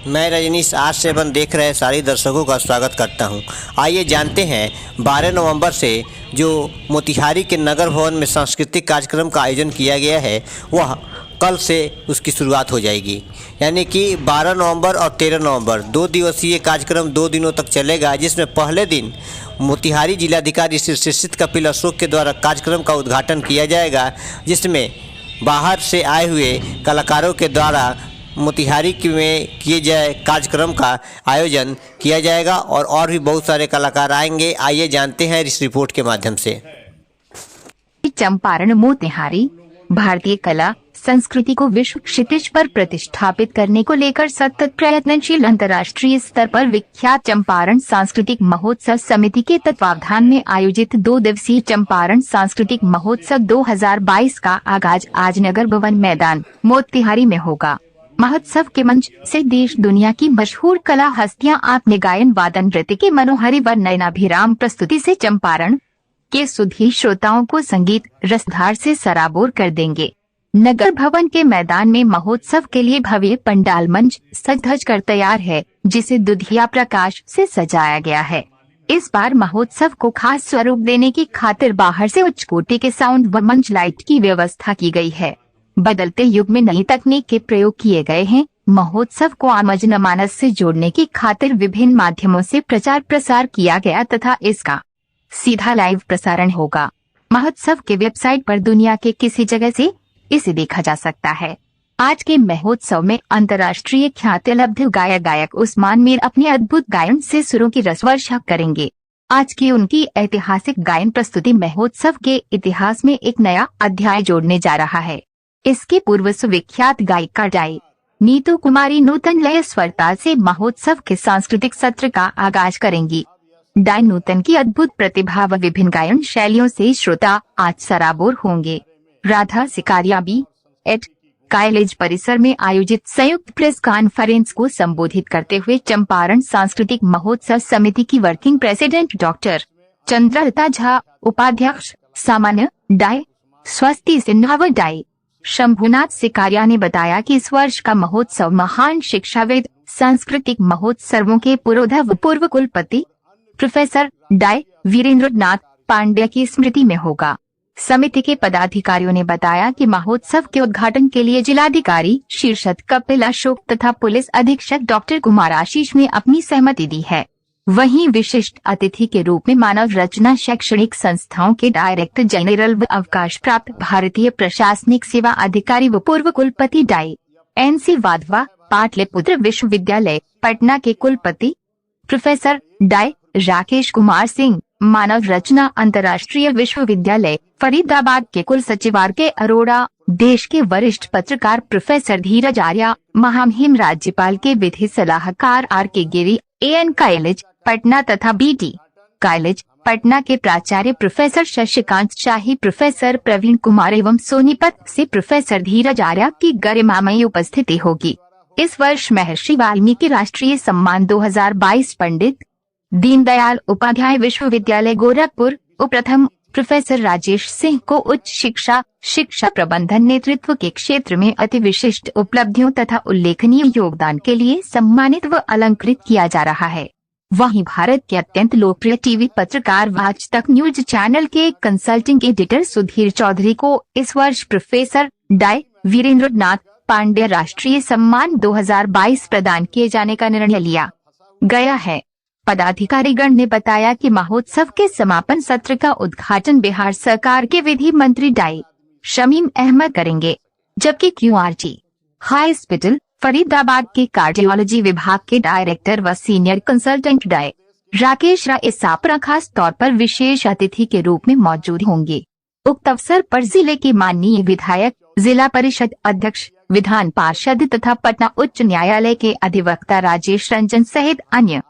मैं रजनीश आज सेवन देख रहे सारे दर्शकों का स्वागत करता हूं। आइए जानते हैं 12 नवंबर से जो मोतिहारी के नगर भवन में सांस्कृतिक कार्यक्रम का आयोजन किया गया है वह कल से उसकी शुरुआत हो जाएगी। यानी कि 12 नवंबर और 13 नवंबर 2 दिवसीय कार्यक्रम 2 दिनों तक चलेगा, जिसमें पहले दिन मोतिहारी जिलाधिकारी श्री शिक्षित कपिल अशोक के द्वारा कार्यक्रम का उद्घाटन किया जाएगा, जिसमें बाहर से आए हुए कलाकारों के द्वारा मोतिहारी में किए जाए कार्यक्रम का आयोजन किया जाएगा और भी बहुत सारे कलाकार आएंगे। आइए जानते हैं इस रिपोर्ट के माध्यम से। चंपारण मोतिहारी भारतीय कला संस्कृति को विश्व क्षितिज पर प्रतिष्ठापित करने को लेकर सतत प्रयत्नशील अंतर्राष्ट्रीय स्तर पर विख्यात चंपारण सांस्कृतिक महोत्सव समिति के तत्वावधान में आयोजित 2 दिवसीय चंपारण सांस्कृतिक महोत्सव 2022 का आगाज आज नगर भवन मैदान मोतिहारी में होगा। महोत्सव के मंच से देश दुनिया की मशहूर कला हस्तियां अपने गायन वादन नृत्य के मनोहरी व नयनाभिराम प्रस्तुति से चंपारण के सुधी श्रोताओं को संगीत रसधार से सराबोर कर देंगे। नगर भवन के मैदान में महोत्सव के लिए भव्य पंडाल मंच सज धज कर तैयार है, जिसे दुधिया प्रकाश से सजाया गया है। इस बार महोत्सव को खास स्वरूप देने की खातिर बाहर से उच्च कोटि के साउंड व मंच लाइट की व्यवस्था की गई है। बदलते युग में नई तकनीक के प्रयोग किए गए हैं। महोत्सव को आम जनमानस से जोड़ने की खातिर विभिन्न माध्यमों से प्रचार प्रसार किया गया तथा इसका सीधा लाइव प्रसारण होगा। महोत्सव के वेबसाइट पर दुनिया के किसी जगह से इसे देखा जा सकता है। आज के महोत्सव में अंतर्राष्ट्रीय ख्याति लब्ध गायक उस्मान मीर अपने अद्भुत गायन से सुरों की रसवर्षा करेंगे। आज की उनकी ऐतिहासिक गायन प्रस्तुति महोत्सव के इतिहास में एक नया अध्याय जोड़ने जा रहा है। इसके पूर्व सुविख्यात गायिका डाई नीतू कुमारी नूतन लय स्वरताल से महोत्सव के सांस्कृतिक सत्र का आगाज करेंगी। डाई नूतन की अद्भुत प्रतिभा व विभिन्न गायन शैलियों से श्रोता आज सराबोर होंगे। राधा सिकारिया बी.एड. कॉलेज परिसर में आयोजित संयुक्त प्रेस कॉन्फ्रेंस को संबोधित करते हुए चंपारण सांस्कृतिक महोत्सव समिति की working president doctor Chandralata Jha, उपाध्यक्ष सामान्य डाई स्वस्ति सिन्हा व डाई शंभुनाथ सिकारिया ने बताया कि इस वर्ष का महोत्सव महान शिक्षाविद सांस्कृतिक महोत्सवों के पुरोधव पूर्व कुलपति प्रोफेसर डाई वीरेंद्र नाथ पांड्या की स्मृति में होगा। समिति के पदाधिकारियों ने बताया कि महोत्सव के उद्घाटन के लिए जिलाधिकारी शीर्षत कपिल अशोक तथा पुलिस अधीक्षक डॉक्टर कुमार आशीष ने अपनी सहमति दी है। वहीं विशिष्ट अतिथि के रूप में मानव रचना शैक्षणिक संस्थाओं के डायरेक्टर जनरल व अवकाश प्राप्त भारतीय प्रशासनिक सेवा अधिकारी व पूर्व कुलपति डाई एन.सी. वाधवा, पाटलिपुत्र विश्वविद्यालय पटना के कुलपति प्रोफेसर डाई राकेश कुमार सिंह, मानव रचना अंतर्राष्ट्रीय विश्वविद्यालय फरीदाबाद के कुल सचिव आर.के. अरोड़ा, देश के वरिष्ठ पत्रकार प्रोफेसर धीरज आर्या, महामहिम राज्यपाल के विधि सलाहकार R K. Giri, A N. College Patna तथा बी.टी. कॉलेज पटना के प्राचार्य प्रोफेसर शशिकांत शाही, प्रोफेसर प्रवीण कुमार एवं सोनीपत से प्रोफेसर धीरज आर्या की गरिमामयी उपस्थिति होगी। इस वर्ष महर्षि वाल्मीकि राष्ट्रीय सम्मान 2022 पंडित दीनदयाल उपाध्याय विश्वविद्यालय गोरखपुर उपप्रथम प्रोफेसर राजेश सिंह को उच्च शिक्षा प्रबंधन नेतृत्व के क्षेत्र में अति विशिष्ट उपलब्धियों तथा उल्लेखनीय योगदान के लिए सम्मानित व अलंकृत किया जा रहा है। वहीं भारत के अत्यंत लोकप्रिय टीवी पत्रकार व आज तक न्यूज चैनल के कंसल्टिंग एडिटर सुधीर चौधरी को इस वर्ष प्रोफेसर डाई वीरेंद्र नाथ पांड्या राष्ट्रीय सम्मान 2022 प्रदान किए जाने का निर्णय लिया गया है। पदाधिकारीगण ने बताया कि महोत्सव के समापन सत्र का उद्घाटन बिहार सरकार के विधि मंत्री डाई शमीम अहमद करेंगे, जबकि QRT हॉस्पिटल फरीदाबाद के कार्डियोलॉजी विभाग के डायरेक्टर व senior consultant die Rakesh Rai Sapra खास तौर पर विशेष अतिथि के रूप में मौजूद होंगे। उक्त अवसर पर जिले के माननीय विधायक, जिला परिषद अध्यक्ष, विधान पार्षद तथा पटना उच्च न्यायालय के अधिवक्ता राजेश रंजन सहित अन्य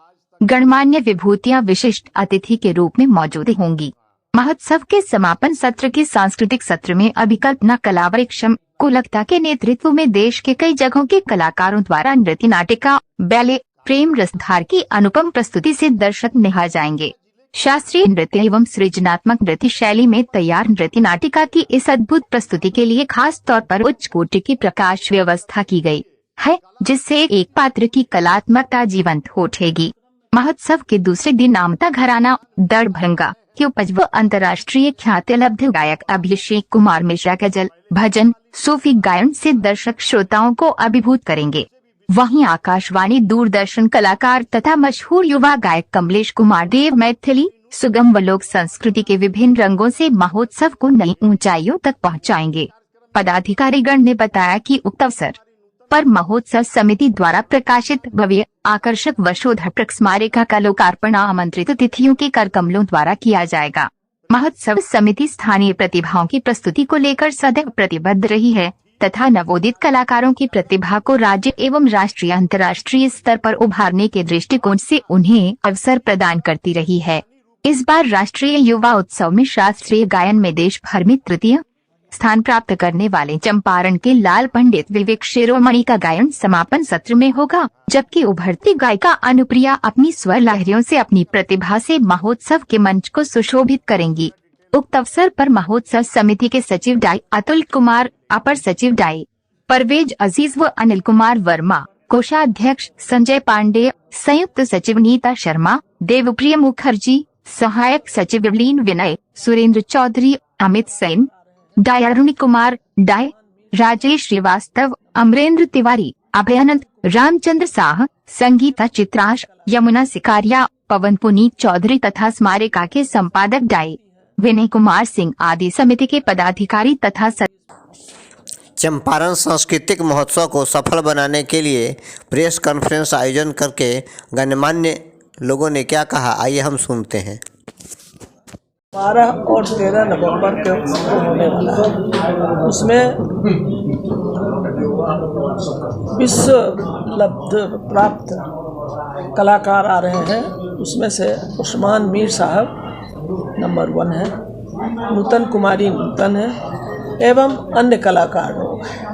गणमान्य विभूतियां विशिष्ट अतिथि के रूप में मौजूद होंगी। महोत्सव के समापन सत्र के सांस्कृतिक सत्र में अभिकल्पना कलावृक्षम कोलकाता के नेतृत्व में देश के कई जगहों के कलाकारों द्वारा नृत्य नाटिका बैले प्रेम रसधार की अनुपम प्रस्तुति से दर्शक निहार जाएंगे। शास्त्रीय नृत्य एवं सृजनात्मक नृत्य शैली में तैयार नृत्य नाटिका की इस अद्भुत प्रस्तुति के लिए खास तौर पर उच्च कोटि की प्रकाश व्यवस्था की गई। है, जिससे एक पात्र की कलात्मकता जीवंत हो उठेगी। महोत्सव के दूसरे दिन नामता घराना दड़भंगा के उपज व अंतर्राष्ट्रीय ख्याति लब्ध गायक अभिषेक कुमार मिश्रा गजल, भजन, सूफी गायन से दर्शक श्रोताओं को अभिभूत करेंगे। वहीं आकाशवाणी दूरदर्शन कलाकार तथा मशहूर युवा गायक कमलेश कुमार देव मैथिली, सुगम व लोक संस्कृति के विभिन्न रंगों से महोत्सव को नई ऊंचाइयों तक पहुंचाएंगे। पदाधिकारीगण ने बताया कि उक्त अवसर पर महोत्सव समिति द्वारा प्रकाशित भव्य आकर्षक व शोधात्मक स्मारिका का लोकार्पण आमंत्रित अतिथियों के कर कमलों द्वारा किया जाएगा। महोत्सव समिति स्थानीय प्रतिभाओं की प्रस्तुति को लेकर सदैव प्रतिबद्ध रही है तथा नवोदित कलाकारों की प्रतिभा को राज्य एवं राष्ट्रीय अंतर्राष्ट्रीय स्तर पर उभारने के दृष्टिकोण से उन्हें अवसर प्रदान करती रही है। इस बार राष्ट्रीय युवा उत्सव में शास्त्रीय गायन में देश भर में तृतीय स्थान प्राप्त करने वाले चंपारण के लाल पंडित विवेक शिरोमणि का गायन समापन सत्र में होगा, जबकि उभरती गायिका अनुप्रिया अपनी स्वर लहरियों से अपनी प्रतिभा से महोत्सव के मंच को सुशोभित करेंगी। उक्त अवसर पर महोत्सव समिति के सचिव डाई अतुल कुमार, अपर सचिव डाई परवेज अजीज व अनिल कुमार वर्मा, कोषाध्यक्ष संजय पांडे, संयुक्त सचिव नीता शर्मा, देवप्रिय मुखर्जी, सहायक सचिव एवलीन विनय, सुरेंद्र चौधरी, अमित सेन, डाय अरुण कुमार, डाय राजेश श्रीवास्तव, अमरेंद्र तिवारी, अभयानंद, रामचंद्र साह, संगीता चित्राश, यमुना सिकारिया, पवन पुनीत चौधरी तथा स्मारिका के संपादक डाय विनय कुमार सिंह आदि समिति के पदाधिकारी तथा चंपारण सांस्कृतिक महोत्सव को सफल बनाने के लिए प्रेस कॉन्फ्रेंस आयोजन करके गणमान्य लोगों ने क्या कहा, आइए हम सुनते हैं। 12 और 13 नवंबर को होने वाला है। उसमें विश्व लब्ध प्राप्त कलाकार आ रहे हैं। उसमें से उस्मान मीर साहब नंबर 1 है, नूतन कुमारी नूतन है एवं अन्य कलाकार लोग हैं।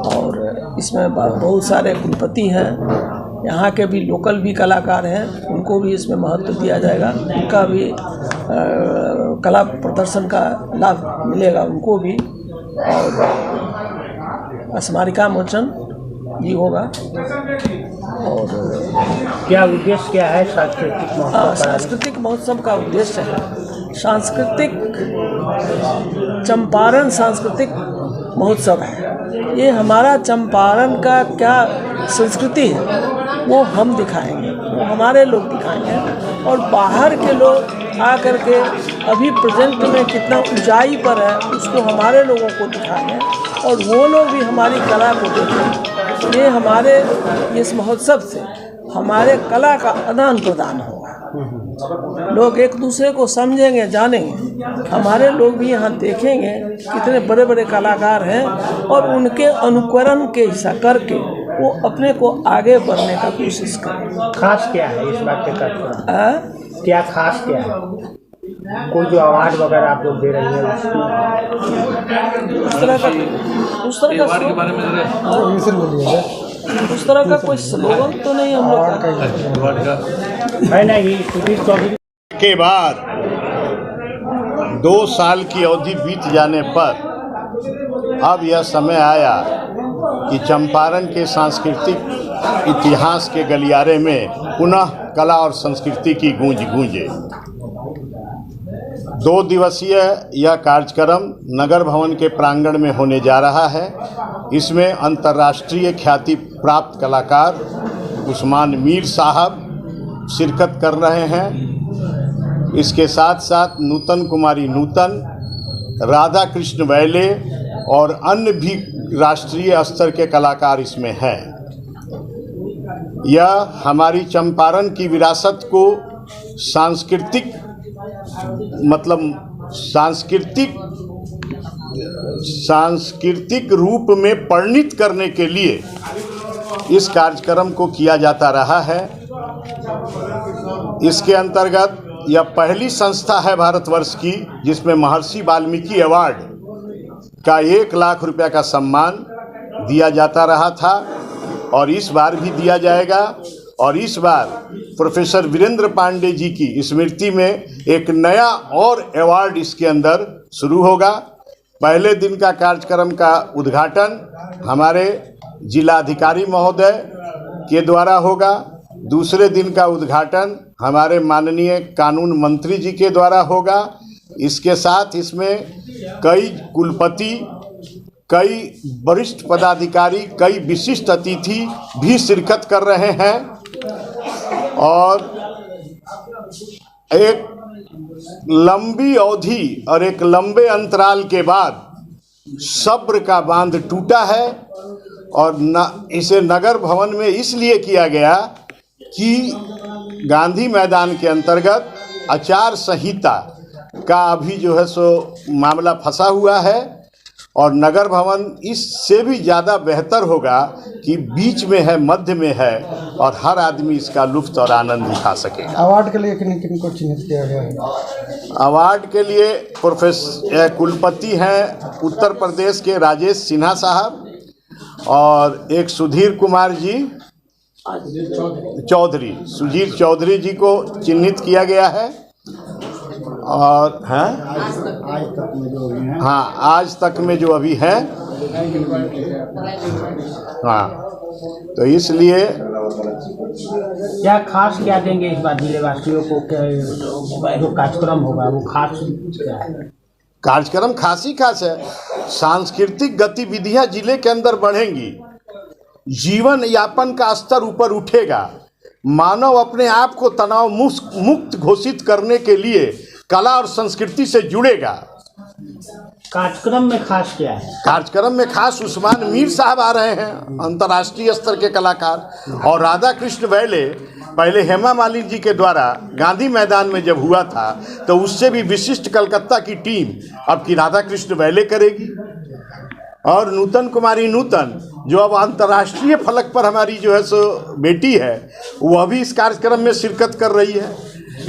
और इसमें बहुत सारे कुलपति हैं, यहाँ के भी लोकल भी कलाकार हैं, उनको भी इसमें महत्व दिया जाएगा। उनका भी कला प्रदर्शन का लाभ मिलेगा उनको भी। और स्मारिका मोचन भी होगा। और क्या उद्देश्य क्या है सांस्कृतिक महोत्सव? सांस्कृतिक महोत्सव का उद्देश्य है सांस्कृतिक चंपारण सांस्कृतिक महोत्सव है। ये हमारा चंपारण का क्या संस्कृति है वो हम दिखाएंगे, वो हमारे लोग दिखाएंगे। और बाहर के लोग आकर के अभी प्रेजेंट में कितना ऊंचाई पर है उसको हमारे लोगों को दिखाएंगे और वो लोग भी हमारी कला को देखेंगे। ये हमारे इस महोत्सव से हमारे कला का आदान प्रदान होगा। लोग एक दूसरे को समझेंगे, जानेंगे। हमारे लोग भी यहाँ देखेंगे कितने बड़े बड़े कलाकार हैं और उनके अनुकरण के हिस्सा करके वो अपने को आगे बढ़ने का कोशिश करें। खास क्या है इस बात के करते? क्या खास क्या है? कोई जो अवार्ड वगैरह आप लोग दे रहे हैं उस तरह का कोई स्लोगन तो नहीं हम लोग का है। नहीं, सुधीर चौधरी के बाद 2 साल की अवधि बीत जाने पर अब यह समय आया कि चंपारण के सांस्कृतिक इतिहास के गलियारे में पुनः कला और संस्कृति की गूंज गूंजे। 2 दिवसीय यह कार्यक्रम नगर भवन के प्रांगण में होने जा रहा है। इसमें अंतर्राष्ट्रीय ख्याति प्राप्त कलाकार उस्मान मीर साहब शिरकत कर रहे हैं। इसके साथ साथ नूतन कुमारी नूतन, राधा कृष्ण वैले और अन्य भी राष्ट्रीय स्तर के कलाकार इसमें हैं। यह हमारी चंपारण की विरासत को सांस्कृतिक रूप में परिणित करने के लिए इस कार्यक्रम को किया जाता रहा है। इसके अंतर्गत यह पहली संस्था है भारतवर्ष की जिसमें महर्षि वाल्मीकि अवार्ड का 1 लाख रुपया का सम्मान दिया जाता रहा था और इस बार भी दिया जाएगा। और इस बार प्रोफेसर वीरेंद्र पांडे जी की स्मृति में एक नया और अवार्ड इसके अंदर शुरू होगा। पहले दिन का कार्यक्रम का उद्घाटन हमारे जिलाधिकारी महोदय के द्वारा होगा। दूसरे दिन का उद्घाटन हमारे माननीय कानून मंत्री जी के द्वारा होगा। इसके साथ इसमें कई कुलपति, कई वरिष्ठ पदाधिकारी, कई विशिष्ट अतिथि भी शिरकत कर रहे हैं और एक लंबी अवधि और एक लंबे अंतराल के बाद सब्र का बांध टूटा है और इसे नगर भवन में इसलिए किया गया कि गांधी मैदान के अंतर्गत आचार संहिता का अभी जो है सो मामला फंसा हुआ है और नगर भवन इससे भी ज़्यादा बेहतर होगा कि बीच में है, मध्य में है और हर आदमी इसका लुत्फ और आनंद उठा सके। अवार्ड के लिए किन किन को चिन्हित किया गया है? अवार्ड के लिए कुलपति हैं उत्तर प्रदेश के राजेश सिन्हा साहब और एक सुधीर कुमार जी चौधरी, सुधीर चौधरी जी को चिन्हित किया गया है और हाँ आज तक में जो अभी है, हाँ तो इसलिए क्या खास क्या देंगे इस बार जिले वासियों को? जो कार्यक्रम होगा वो खास क्या है? कार्यक्रम खास ही खास है। सांस्कृतिक गतिविधियां जिले के अंदर बढ़ेंगी, जीवन यापन का स्तर ऊपर उठेगा, मानव अपने आप को तनाव मुक्त घोषित करने के लिए कला और संस्कृति से जुड़ेगा। कार्यक्रम में खास क्या है? कार्यक्रम में खास उस्मान मीर साहब आ रहे हैं, अंतर्राष्ट्रीय स्तर के कलाकार, और राधा कृष्ण वैले पहले हेमा मालिनी जी के द्वारा गांधी मैदान में जब हुआ था तो उससे भी विशिष्ट कलकत्ता की टीम अब की राधा कृष्ण वैले करेगी और नूतन कुमारी नूतन जो अब अंतर्राष्ट्रीय फलक पर हमारी जो है सो बेटी है वह भी इस कार्यक्रम में शिरकत कर रही है।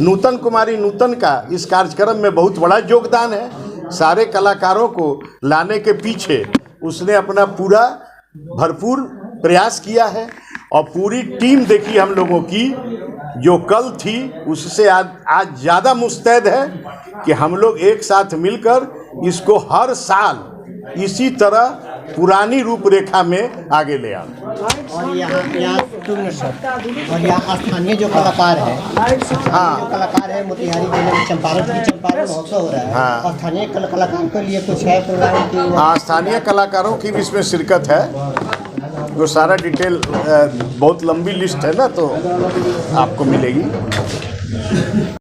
नूतन कुमारी नूतन का इस कार्यक्रम में बहुत बड़ा योगदान है। सारे कलाकारों को लाने के पीछे उसने अपना पूरा भरपूर प्रयास किया है और पूरी टीम देखी हम लोगों की जो कल थी उससे आज ज़्यादा मुस्तैद है कि हम लोग एक साथ मिलकर इसको हर साल इसी तरह पुरानी रूपरेखा में आगे ले आए। और यहाँ और यहाँ स्थानीय जो कलाकार है, हाँ जो कलाकार है मोतिहारी जिले में चंपारण महोत्सव हो रहा है, हाँ। और स्थानीय कलाकारों के लिए कुछ है प्रोग्राम की? हाँ, स्थानीय कलाकारों की भी इसमें शिरकत है। जो सारा डिटेल बहुत लंबी लिस्ट है ना तो आपको मिलेगी।